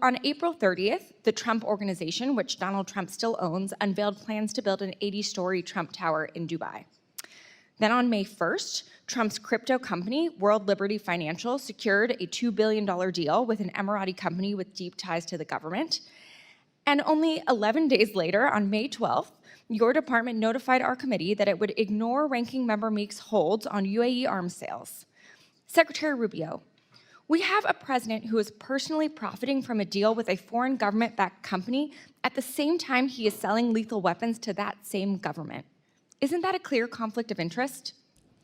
On April 30th, the Trump Organization, which Donald Trump still owns, unveiled plans to build an 80-story Trump Tower in Dubai. Then on May 1st, Trump's crypto company, World Liberty Financial, secured a $2 billion deal with an Emirati company with deep ties to the government. And only 11 days later, on May 12th, your department notified our committee that it would ignore Ranking Member Meek's holds on UAE arms sales. Secretary Rubio, we have a president who is personally profiting from a deal with a foreign government-backed company at the same time he is selling lethal weapons to that same government. Isn't that a clear conflict of interest?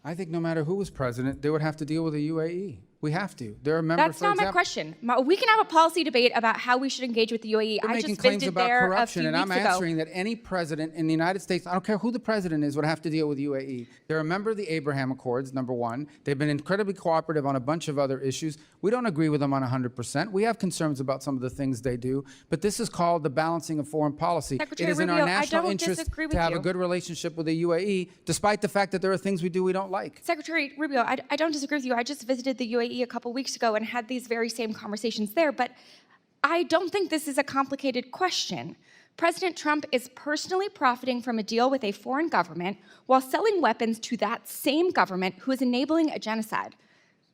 I think no matter who was president, they would have to deal with the UAE. We have to. They're a member. That's not my question. We can have a policy debate about how we should engage with the UAE. They're making claims about corruption, and I'm answering that any president in the United States, I don't care who the president is, would have to deal with UAE. They're a member of the Abraham Accords, number one. They've been incredibly cooperative on a bunch of other issues. We don't agree with them on 100%. We have concerns about some of the things they do, but this is called the balancing of foreign policy. Secretary it is Rubio, in our national interest to have a good relationship with the UAE, despite the fact that there are things we do we don't like. Secretary Rubio, I don't disagree with you. I just visited the UAE a couple weeks ago and had these very same conversations there, but I don't think this is a complicated question. President Trump is personally profiting from a deal with a foreign government while selling weapons to that same government who is enabling a genocide.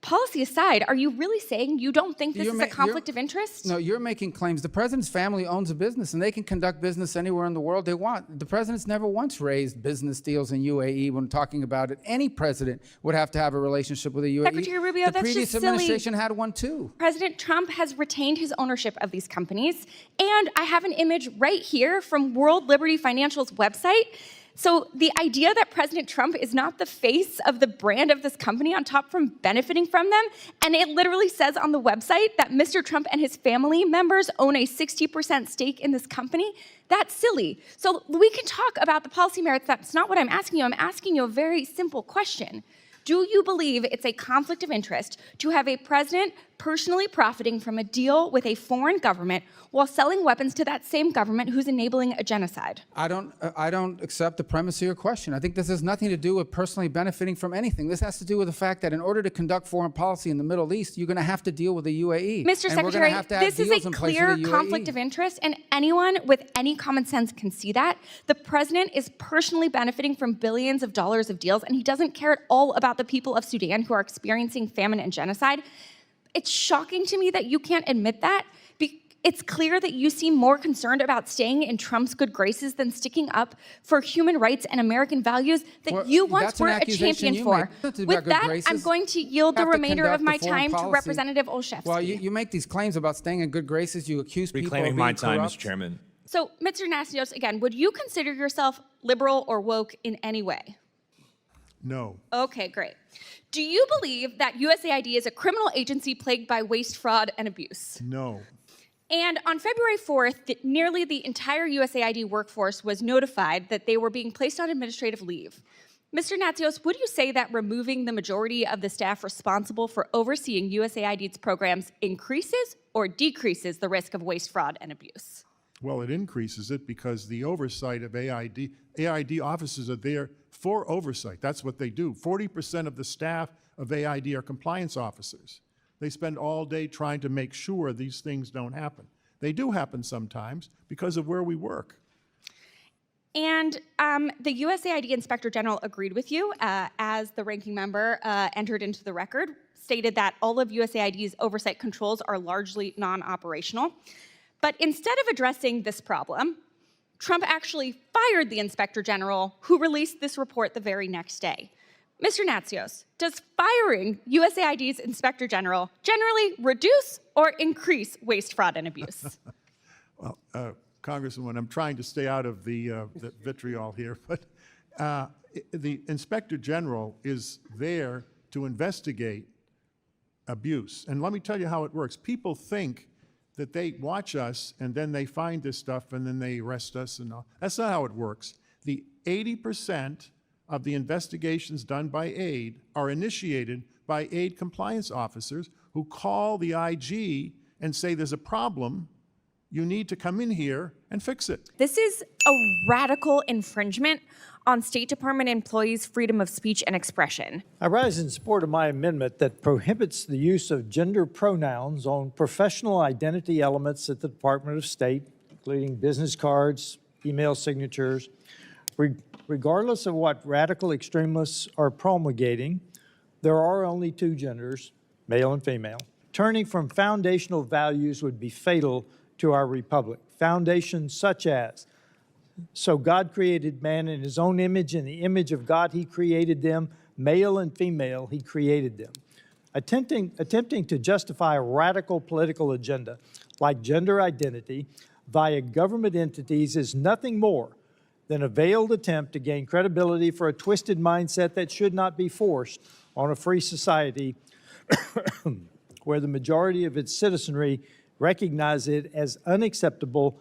Policy aside, are you really saying you don't think this is a conflict of interest? No, you're making claims. The president's family owns a business, and they can conduct business anywhere in the world they want. The president's never once raised business deals in UAE when talking about it. Any president would have to have a relationship with the UAE. Secretary Rubio, that's just silly. The previous administration had one too. President Trump has retained his ownership of these companies, and I have an image right here from World Liberty Financial's website. So the idea that President Trump is not the face of the brand of this company on top from benefiting from them, and it literally says on the website that Mr. Trump and his family members own a 60% stake in this company, that's silly. So we can talk about the policy merits. That's not what I'm asking you. I'm asking you a very simple question. Do you believe it's a conflict of interest to have a president personally profiting from a deal with a foreign government while selling weapons to that same government who's enabling a genocide? I don't accept the premise of your question. I think this has nothing to do with personally benefiting from anything. This has to do with the fact that in order to conduct foreign policy in the Middle East, you're going to have to deal with the UAE. Mr. Secretary, this is a clear conflict of interest, and anyone with any common sense can see that. The president is personally benefiting from billions of dollars of deals, and he doesn't care at all about the people of Sudan who are experiencing famine and genocide. It's shocking to me that you can't admit that. It's clear that you seem more concerned about staying in Trump's good graces than sticking up for human rights and American values that you once were a champion for. With that, I'm going to yield the remainder of my time to Representative Olszewski. Well, you make these claims about staying in good graces. You accuse people of being corrupt. Reclaiming my time, Mr. Chairman. So, Mr. Nassios, again, would you consider yourself liberal or woke in any way? No. Okay, great. Do you believe that USAID is a criminal agency plagued by waste, fraud, and abuse? No. And on February 4th, nearly the entire USAID workforce was notified that they were being placed on administrative leave. Mr. Natsios, would you say that removing the majority of the staff responsible for overseeing USAID's programs increases or decreases the risk of waste, fraud, and abuse? Well, it increases it because the oversight of AID officers are there for oversight. That's what they do. 40% of the staff of AID are compliance officers. They spend all day trying to make sure these things don't happen. They do happen sometimes because of where we work. And the USAID Inspector General agreed with you as the ranking member entered into the record, stated that all of USAID's oversight controls are largely non-operational. But instead of addressing this problem, Trump actually fired the Inspector General who released this report the very next day. Mr. Natsios, does firing USAID's Inspector General generally reduce or increase waste, fraud, and abuse? Well, Congresswoman, I'm trying to stay out of the vitriol here, but the Inspector General is there to investigate abuse. And let me tell you how it works. People think that they watch us and then they find this stuff and then they arrest us and all. That's not how it works. The 80% of the investigations done by AID are initiated by AID compliance officers who call the IG and say there's a problem you need to come in here and fix it. This is a radical infringement on State Department employees' freedom of speech and expression. I rise in support of my amendment that prohibits the use of gender pronouns on professional identity elements at the Department of State, including business cards, email signatures. Regardless of what radical extremists are promulgating, there are only two genders, male and female. Turning from foundational values would be fatal to our republic. Foundations such as, so God created man in his own image, in the image of God he created them, male and female he created them. Attempting to justify a radical political agenda like gender identity via government entities is nothing more than a veiled attempt to gain credibility for a twisted mindset that should not be forced on a free society where the majority of its citizenry recognize it as unacceptable.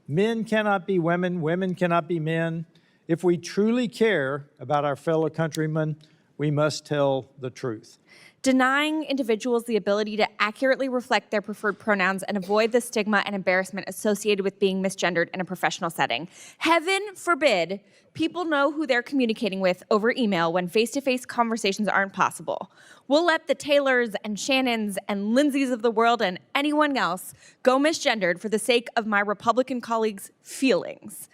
Men cannot be women, women cannot be men. If we truly care about our fellow countrymen, we must tell the truth. Denying individuals the ability to accurately reflect their preferred pronouns and avoid the stigma and embarrassment associated with being misgendered in a professional setting. Heaven forbid people know who they're communicating with over email when face-to-face conversations aren't possible. We'll let the Taylors and Shannons and Lindsays of the world and anyone else go misgendered for the sake of my Republican colleagues' feelings.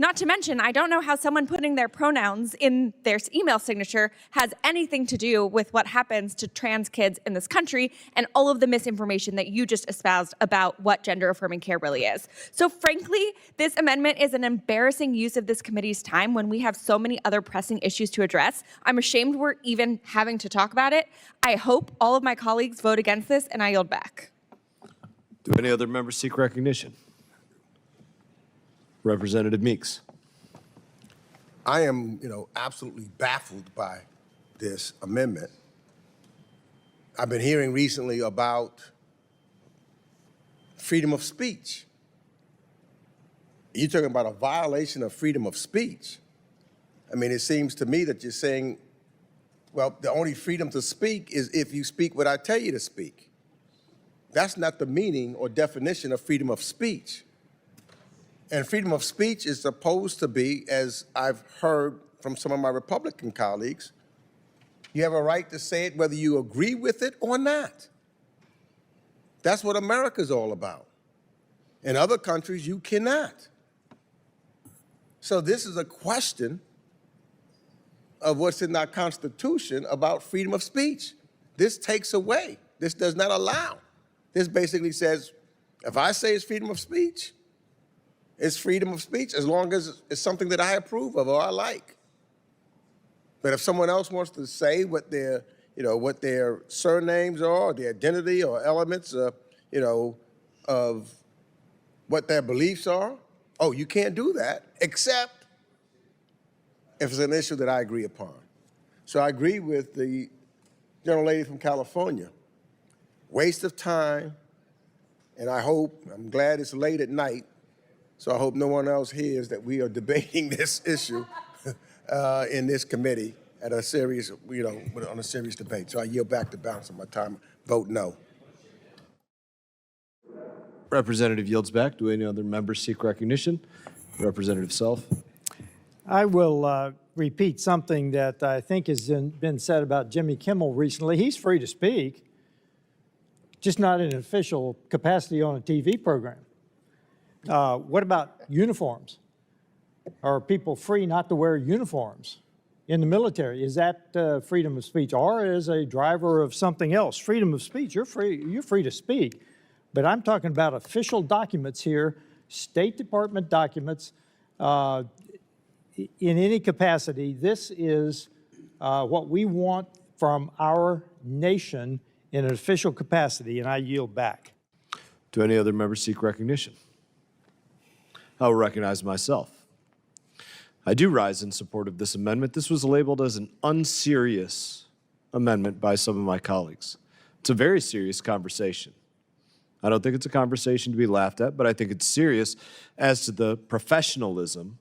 Not to mention, I don't know how someone putting their pronouns in their email signature has anything to do with what happens to trans kids in this country and all of the misinformation that you just espoused about what gender-affirming care really is. So frankly, this amendment is an embarrassing use of this committee's time when we have so many other pressing issues to address. I'm ashamed we're even having to talk about it. I hope all of my colleagues vote against this, and I yield back. Do any other members seek recognition? Representative Meeks. I am, absolutely baffled by this amendment. I've been hearing recently about freedom of speech. You're talking about a violation of freedom of speech. I mean, it seems to me that you're saying, well, the only freedom to speak is if you speak what I tell you to speak. That's not the meaning or definition of freedom of speech. And freedom of speech is supposed to be, as I've heard from some of my Republican colleagues, you have a right to say it whether you agree with it or not. That's what America's all about. In other countries, you cannot. So this is a question of what's in our Constitution about freedom of speech. This takes away. This does not allow. This basically says, if I say it's freedom of speech, it's freedom of speech as long as it's something that I approve of or I like. But if someone else wants to say what their, what their surnames are, or their identity or elements, of what their beliefs are, oh, you can't do that, except if it's an issue that I agree upon. So I agree with the gentle lady from California. Waste of time, and I'm glad it's late at night, so I hope no one else hears that we are debating this issue in this committee at a serious, on a serious debate. So I yield back the balance of my time. Vote no. Representative yields back. Do any other members seek recognition? Representative Self. I will repeat something that I think has been said about Jimmy Kimmel recently. He's free to speak, just not in an official capacity on a TV program. What about uniforms? Are people free not to wear uniforms in the military? Is that freedom of speech? Or as a driver of something else, freedom of speech, you're free to speak. But I'm talking about official documents here, State Department documents, in any capacity. This is what we want from our nation in an official capacity, and I yield back. Do any other members seek recognition? I will recognize myself. I do rise in support of this amendment. This was labeled as an unserious amendment by some of my colleagues. It's a very serious conversation. I don't think it's a conversation to be laughed at, but I think it's serious as to the professionalism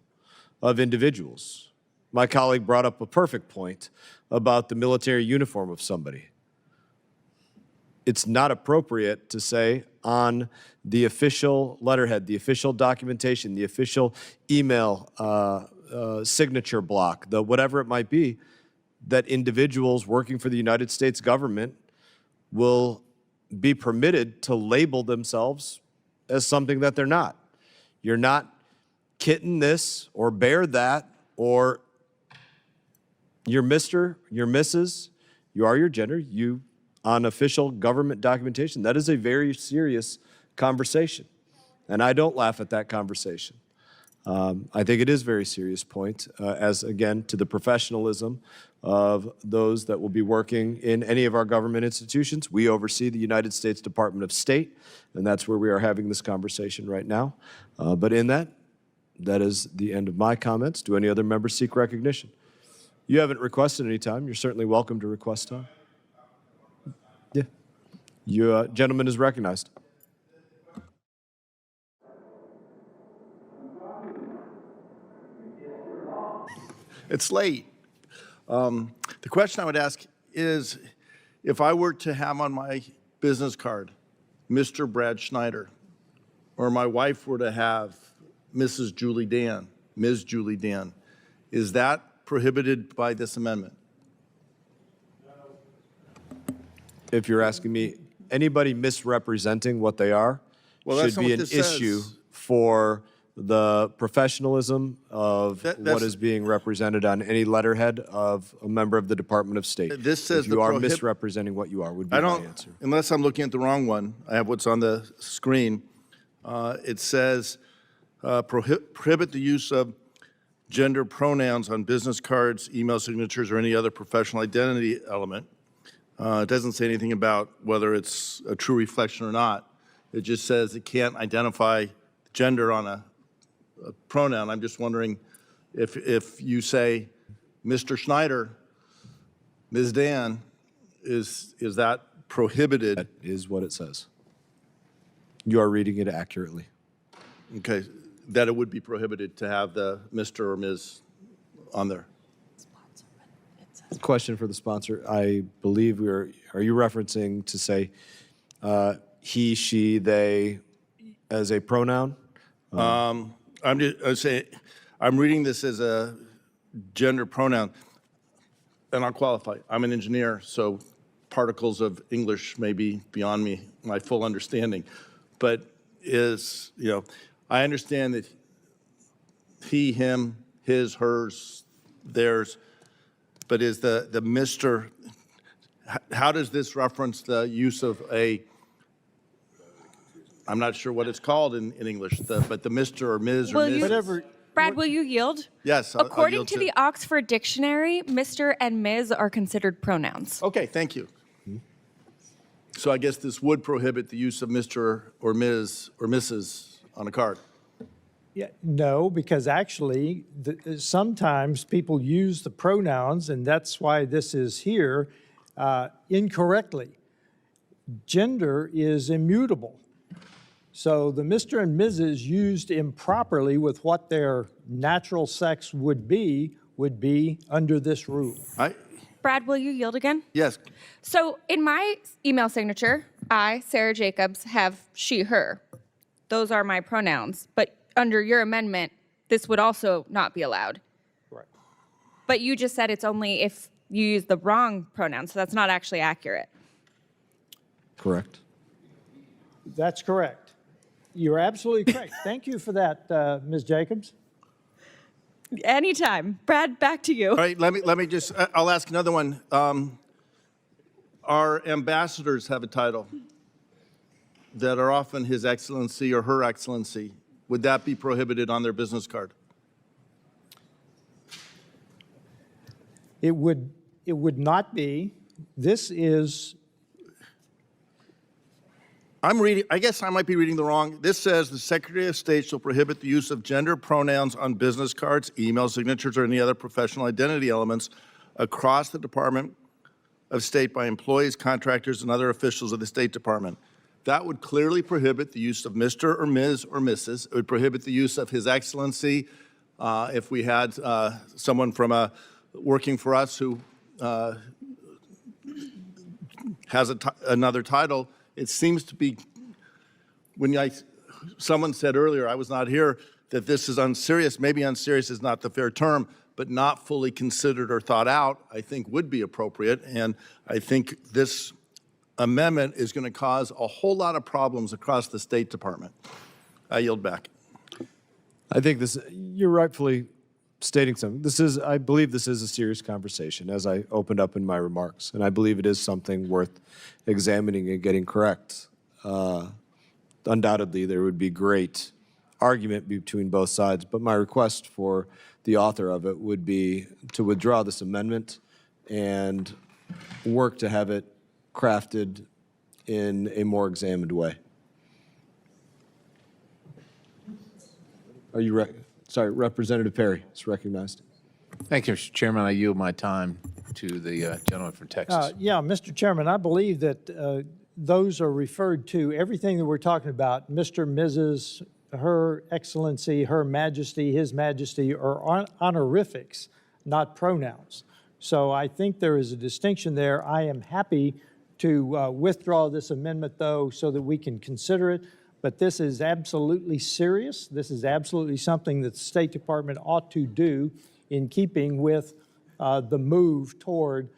of individuals. My colleague brought up a perfect point about the military uniform of somebody. It's not appropriate to say, on the official letterhead, the official documentation, the official email signature block, the whatever it might be, that individuals working for the United States government will be permitted to label themselves as something that they're not. You're not kitten this or bear that, or you're Mr., you're Mrs., you are your gender, you on official government documentation. That is a very serious conversation. And I don't laugh at that conversation. I think it is a very serious point, as again, to the professionalism of those that will be working in any of our government institutions. We oversee the United States Department of State, and that's where we are having this conversation right now. But in that is the end of my comments. Do any other members seek recognition? You haven't requested any time. You're certainly welcome to request time. Yeah. You, gentleman is recognized. It's late. The question I would ask is, if I were to have on my business card, Mr. Brad Schneider, or my wife were to have Mrs. Julie Dan, Ms. Julie Dan, is that prohibited by this amendment? If you're asking me, anybody misrepresenting what they are Well, should be an issue for the professionalism of what is being represented on any letterhead of a member of the Department of State. This says if you are misrepresenting what you are, would be my answer. Unless I'm looking at the wrong one, I have what's on the screen. It says prohibit the use of gender pronouns on business cards, email signatures, or any other professional identity element. It doesn't say anything about whether it's a true reflection or not. It just says it can't identify gender on a pronoun. I'm just wondering if you say Mr. Schneider, Ms. Dan, is that prohibited? That is what it says. You are reading it accurately. Okay, that it would be prohibited to have the Mr. or Ms. on there. Question for the sponsor. I believe are you referencing to say he, she, they as a pronoun? I'm reading this as a gender pronoun, and I'll qualify. I'm an engineer, so particles of English may be beyond me, my full understanding. But I understand that he, him, his, hers, theirs, but is the Mr., how does this reference the use of I'm not sure what it's called in English, but the Mr. or Ms. or Ms. Whatever. Brad, will you yield? Yes. I'll According yield to the Oxford Dictionary, Mr. and Ms. are considered pronouns. Okay, thank you. So I guess this would prohibit the use of Mr. or Ms. or Mrs. on a card. Yeah, no, because actually, sometimes people use the pronouns, and that's why this is here, incorrectly. Gender is immutable. So the Mr. and Mrs. used improperly with what their natural sex would be under this rule. Brad, will you yield again? Yes. So in my email signature, I, Sara Jacobs, have she, her. Those are my pronouns. But under your amendment, this would also not be allowed. Right. But you just said it's only if you use the wrong pronoun, so that's not actually accurate. Correct. That's correct. You're absolutely correct. Thank you for that, Ms. Jacobs. Anytime. Brad, back to you. All right, let me just, I'll ask another one. Our ambassadors have a title that are often His Excellency or Her Excellency. Would that be prohibited on their business card? It would not be. This is. I guess I might be reading the wrong. This says the Secretary of State shall prohibit the use of gender pronouns on business cards, email signatures, or any other professional identity elements across the Department of State by employees, contractors, and other officials of the State Department. That would clearly prohibit the use of Mr. or Ms. or Mrs. It would prohibit the use of His Excellency if we had someone from working for us who has another title. It seems to be someone said earlier, I was not here, that this is unserious. Maybe unserious is not the fair term, but not fully considered or thought out, I think would be appropriate. And I think this amendment is going to cause a whole lot of problems across the State Department. I yield back. I think you're rightfully stating something. I believe this is a serious conversation, as I opened up in my remarks, and I believe it is something worth examining and getting correct. Undoubtedly, there would be great argument between both sides, but my request for the author of it would be to withdraw this amendment and work to have it crafted in a more examined way. Are you sorry, Representative Perry is recognized. Thank you, Mr. Chairman. I yield my time to the gentleman from Texas. Yeah, Mr. Chairman, I believe that those are referred to, everything that we're talking about, Mr., Mrs., Her Excellency, Her Majesty, His Majesty, are honorifics, not pronouns. So I think there is a distinction there. I am happy to withdraw this amendment, though, so that we can consider it. But this is absolutely serious. This is absolutely something that the State Department ought to do in keeping with the move toward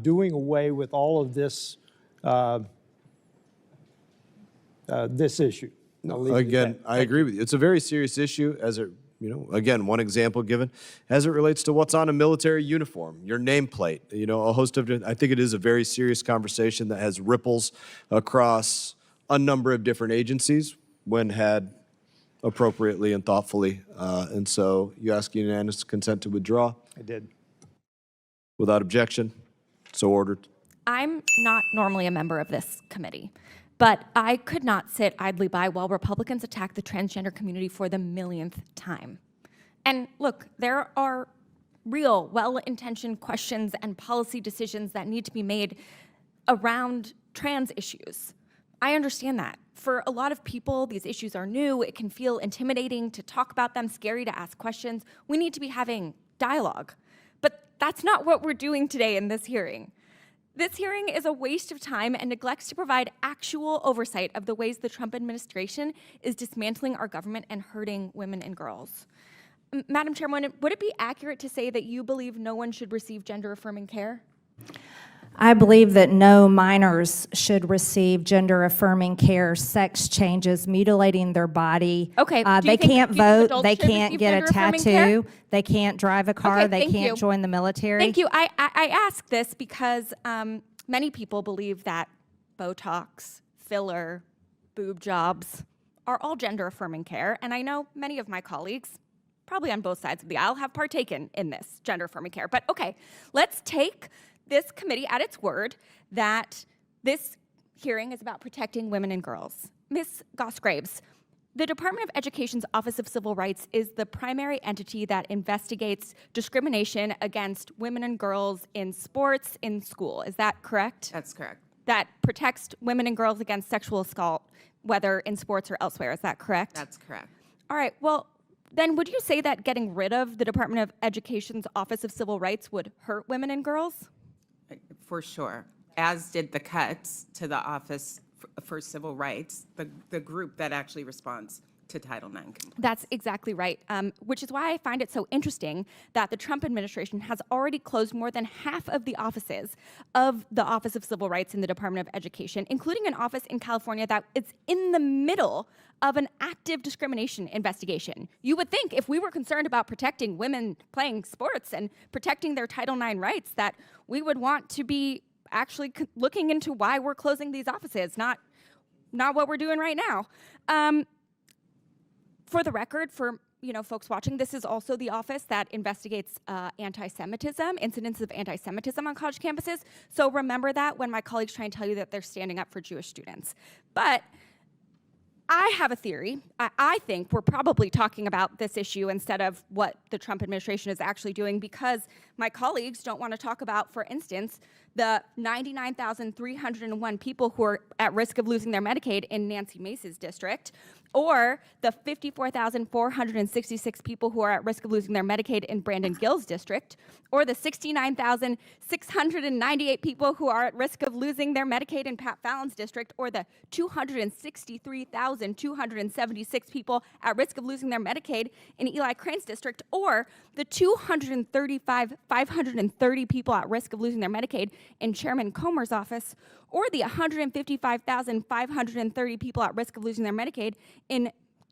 doing away with all of this this issue. Again, I agree with you. It's a very serious issue as it, again, one example given, as it relates to what's on a military uniform, your nameplate, a host of, I think it is a very serious conversation that has ripples across a number of different agencies when had appropriately and thoughtfully. And so you ask unanimous consent to withdraw? I did. Without objection, so ordered. I'm not normally a member of this committee, but I could not sit idly by while Republicans attack the transgender community for the millionth time. And look, there are real, well-intentioned questions and policy decisions that need to be made around trans issues. I understand that. For a lot of people, these issues are new. It can feel intimidating to talk about them, scary to ask questions. We need to be having dialogue. But that's not what we're doing today in this hearing. This hearing is a waste of time and neglects to provide actual oversight of the ways the Trump administration is dismantling our government and hurting women and girls. Madam Chairwoman, would it be accurate to say that you believe no one should receive gender-affirming care? I believe that no minors should receive gender-affirming care, sex changes, mutilating their body. Okay. They can't vote. They should can't receive get a gender-affirming tattoo. care? They can't drive a car. Okay, they thank can't you. join the military. Thank you. I ask this because many people believe that Botox, filler, boob jobs are all gender-affirming care, and I know many of my colleagues, probably on both sides of the aisle, have partaken in this gender-affirming care. But okay, let's take this committee at its word that this hearing is about protecting women and girls. Ms. Goss-Graves, the Department of Education's Office of Civil Rights is the primary entity that investigates discrimination against women and girls in sports, in school. Is that correct? That's correct. That protects women and girls against sexual assault, whether in sports or elsewhere. Is that correct? That's correct. All right. Well, then would you say that getting rid of the Department of Education's Office of Civil Rights would hurt women and girls? For sure. As did the cuts to the Office for Civil Rights, the group that actually responds to Title IX complaints. That's exactly right, which is why I find it so interesting that the Trump administration has already closed more than half of the offices of the Office of Civil Rights in the Department of Education, including an office in California that is in the middle of an active discrimination investigation. You would think if we were concerned about protecting women playing sports and protecting their Title IX rights that we would want to be actually looking into why we're closing these offices, not what we're doing right now. For the record, for folks watching, this is also the office that investigates anti-Semitism, incidents of anti-Semitism on college campuses. So remember that when my colleagues try and tell you that they're standing up for Jewish students. But I have a theory. I think we're probably talking about this issue instead of what the Trump administration is actually doing because my colleagues don't want to talk about, for instance, the 99,301 people who are at risk of losing their Medicaid in Nancy Mace's district, or the 54,466 people who are at risk of losing their Medicaid in Brandon Gill's district, or the 69,698 people who are at risk of losing their Medicaid in Pat Fallon's district, or the 263,276 people at risk of losing their Medicaid in Eli Crane's district, or the 235,530 people at risk of losing their Medicaid in Chairman Comer's office, or the 155,530 people at risk of losing their Medicaid in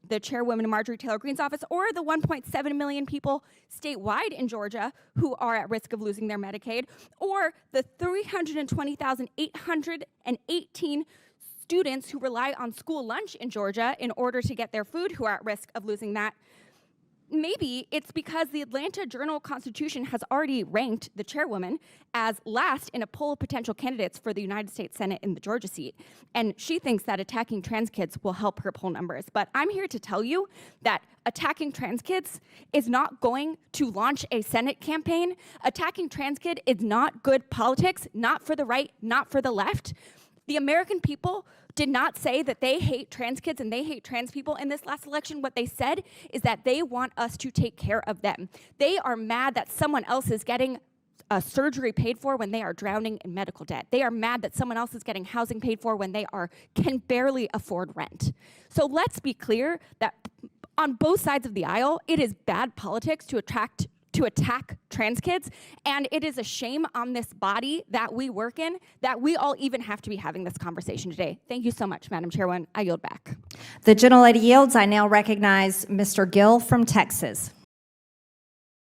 the Chairwoman Marjorie Taylor Greene's office, or the 1.7 million people statewide in Georgia who are at risk of losing their Medicaid, or the 320,818 students who rely on school lunch in Georgia in order to get their food who are at risk of losing that. Maybe it's because the Atlanta Journal-Constitution has already ranked the chairwoman as last in a poll of potential candidates for the United States Senate in the Georgia seat. And she thinks that attacking trans kids will help her poll numbers. But I'm here to tell you that attacking trans kids is not going to launch a Senate campaign. Attacking trans kid is not good politics, not for the right, not for the left. The American people did not say that they hate trans kids and they hate trans people in this last election. What they said is that they want us to take care of them. They are mad that someone else is getting surgery paid for when they are drowning in medical debt. They are mad that someone else is getting housing paid for when they can barely afford rent. So let's be clear that on both sides of the aisle, it is bad politics to attack trans kids, and it is a shame on this body that we work in that we all even have to be having this conversation today. Thank you so much, Madam Chairwoman. I yield back. The gentlelady yields. I now recognize Mr. Gill from Texas.